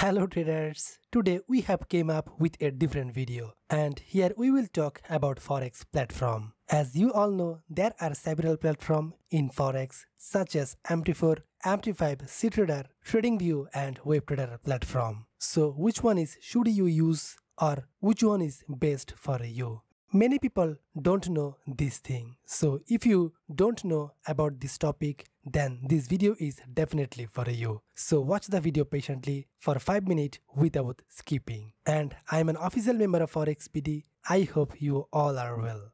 Hello traders, today we have came up with a different video and here we will talk about Forex platform. As you all know, there are several platforms in Forex such as mt4, mt5, ctrader, tradingview and webtrader platform. So which one should you use or which one is best for you? Many people don't know this thing. So if you don't know about this topic, then this video is definitely for you. So watch the video patiently for 5 minutes without skipping. And I am an official member of FOREX BD. I hope you all are well.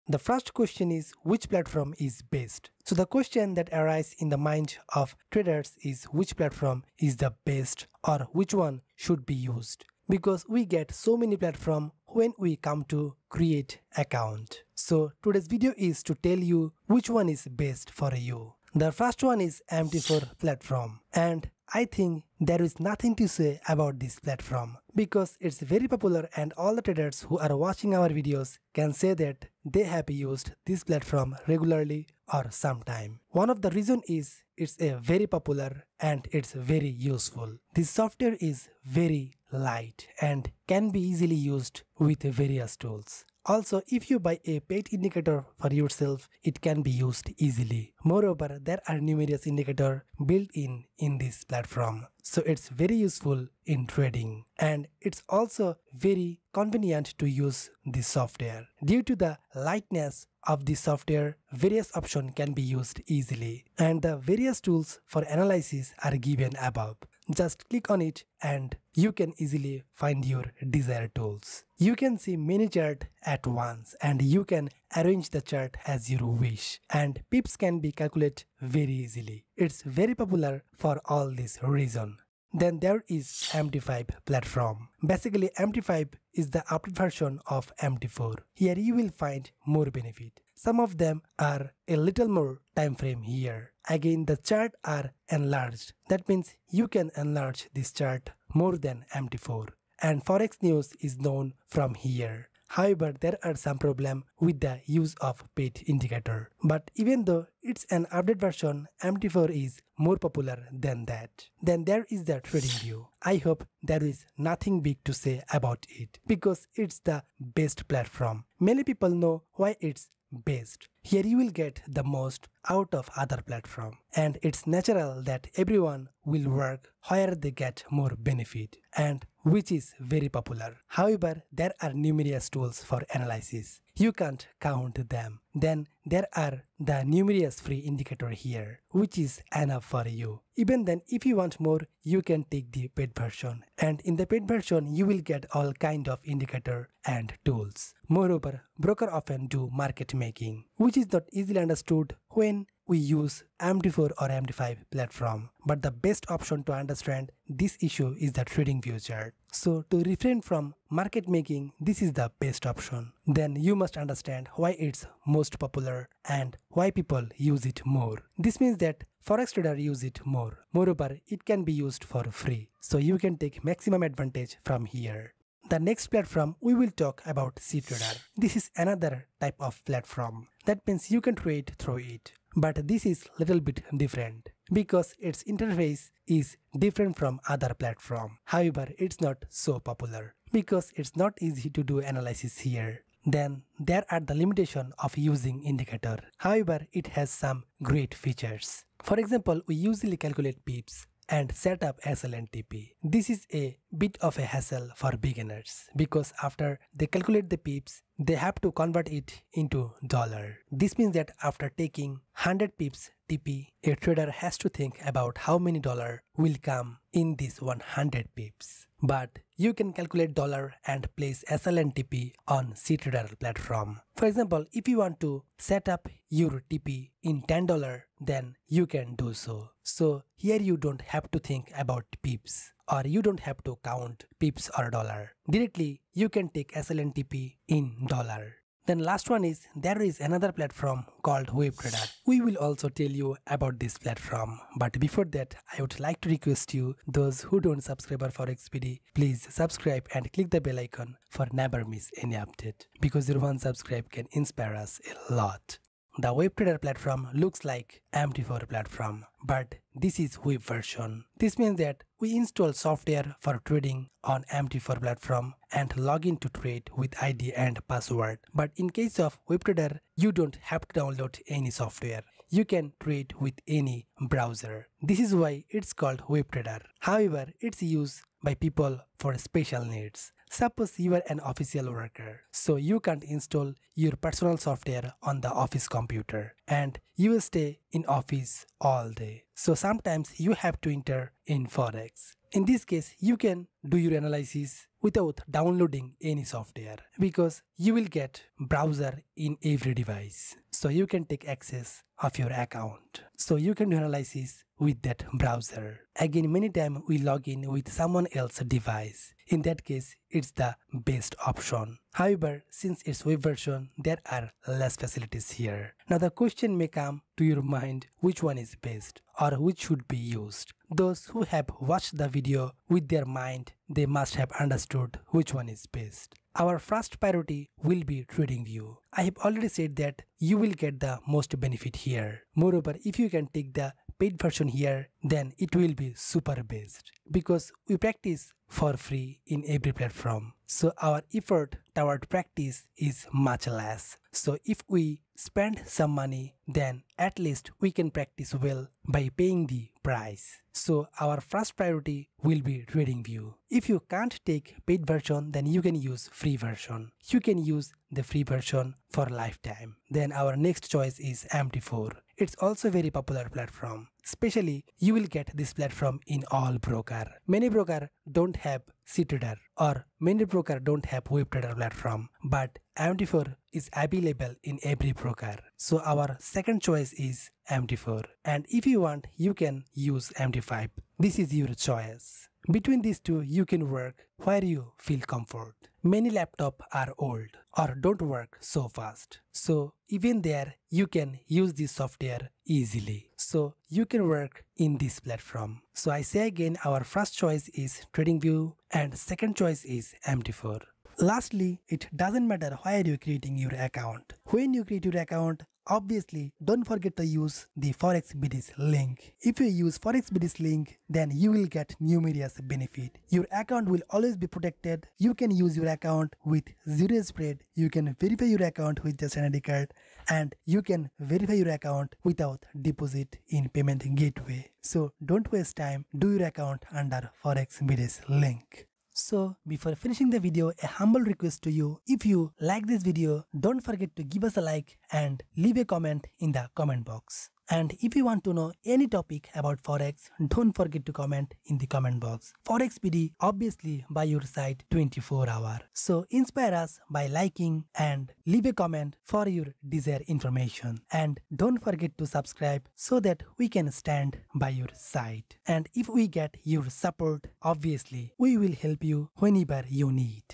The first question is, which platform is best? So the question that arises in the mind of traders is which platform is the best or which one should be used. Because we get so many platforms when we come to create account. So today's video is to tell you which one is best for you. The first one is mt4 platform, and I think there is nothing to say about this platform because it's very popular and all the traders who are watching our videos can say that they have used this platform regularly or sometime. One of the reason is it's a very popular and it's very useful. This software is very light and can be easily used with various tools. Also, if you buy a paid indicator for yourself, it can be used easily. Moreover, there are numerous indicators built in this platform. So it's very useful in trading and it's also very convenient to use this software. Due to the lightness of this software, various options can be used easily and the various tools for analysis are given above. Just click on it and you can easily find your desired tools. You can see many charts at once and you can arrange the chart as you wish and pips can be calculated very easily. It's very popular for all this reason. Then there is mt5 platform. Basically mt5 is the update version of mt4. Here you will find more benefit. Some of them are a little more time frame here. Again, the chart are enlarged. That means you can enlarge this chart more than mt4. And Forex news is known from here. However, there are some problems with the use of paid indicator. But even though it's an update version, mt4 is more popular than that. Then there is the TradingView. I hope there is nothing big to say about it because it's the best platform. Many people know why it's best. Here you will get the most out of other platform and it's natural that everyone will work where they get more benefit and which is very popular. However, there are numerous tools for analysis. You can't count them. Then there are the numerous free indicator here, which is enough for you. Even then, if you want more, you can take the paid version. And in the paid version, you will get all kind of indicator and tools. Moreover, broker often do market making, which is not easily understood when we use mt4 or mt5 platform. But the best option to understand this issue is the TradingView chart. So to refrain from market making, this is the best option. Then you must understand why it's most popular and why people use it more. This means that Forex trader use it more. Moreover, it can be used for free. So you can take maximum advantage from here. The next platform we will talk about ctrader. This is another type of platform. That means you can trade through it. But this is little bit different because its interface is different from other platform. However, it's not so popular because it's not easy to do analysis here. Then there are the limitation of using indicator. However, it has some great features. For example, we usually calculate pips and set up SLNTP. This is a bit of a hassle for beginners because after they calculate the pips, they have to convert it into dollar. This means that after taking 100 pips TP, a trader has to think about how many dollar will come in this 100 pips. But you can calculate dollar and place SLNTP on ctrader platform. For example, if you want to set up your TP in $10, then you can do so. So here you don't have to think about pips or you don't have to count pips or dollar. Directly you can take SLNTP in dollar. Then last one is there is another platform called webtrader. We will also tell you about this platform. But before that, I would like to request you, those who don't subscribe our FOREX BD, please subscribe and click the bell icon for never miss any update. Because your one subscribe can inspire us a lot. the WebTrader platform looks like mt4 platform, but this is web version. This means that we install software for trading on mt4 platform and log in to trade with ID and password. But in case of WebTrader, you don't have to download any software. You can trade with any browser. This is why it's called WebTrader. However, it's used by people for special needs. Suppose you are an official worker, so you can't install your personal software on the office computer and you will stay in office all day. So sometimes you have to enter in Forex. In this case, you can do your analysis without downloading any software because you will get browser in every device. So you can take access of your account. So you can do analysis with that browser. Again, many times we log in with someone else's device. In that case, it's the best option. However, since it's web version, there are less facilities here. Now the question may come to your mind, which one is best or which should be used? Those who have watched the video with their mind, they must have understood which one is best. Our first priority will be TradingView. I have already said that you will get the most benefit here. Moreover, if you can take the paid version here, then it will be super best because we practice for free in every platform. So our effort toward practice is much less. So if we spend some money, then at least we can practice well by paying the price. So our first priority will be TradingView. If you can't take paid version, then you can use free version. You can use the free version for lifetime. Then our next choice is mt4. It's also a very popular platform. Especially, you will get this platform in all broker. Many broker don't have ctrader or many broker don't have WebTrader platform, but mt4 is available in every broker. So our second choice is mt4. And if you want, you can use mt5. This is your choice. Between these two, you can work where you feel comfort. Many laptops are old or don't work so fast. So even there, you can use this software easily. So you can work in this platform. So I say again, our first choice is TradingView and second choice is mt4. Lastly, it doesn't matter where you're creating your account. When you create your account, obviously don't forget to use the FOREX BD's link. If you use FOREX BD's link, then you will get numerous benefit. Your account will always be protected. You can use your account with zero spread. You can verify your account with just an ID card and you can verify your account without deposit in payment gateway. So don't waste time. Do your account under FOREX BD's link. So before finishing the video, a humble request to you, if you like this video, don't forget to give us a like and leave a comment in the comment box. And if you want to know any topic about Forex, don't forget to comment in the comment box. FOREX BD obviously by your side 24 hours. So inspire us by liking and leave a comment for your desired information. And don't forget to subscribe so that we can stand by your side. And if we get your support, obviously we will help you whenever you need.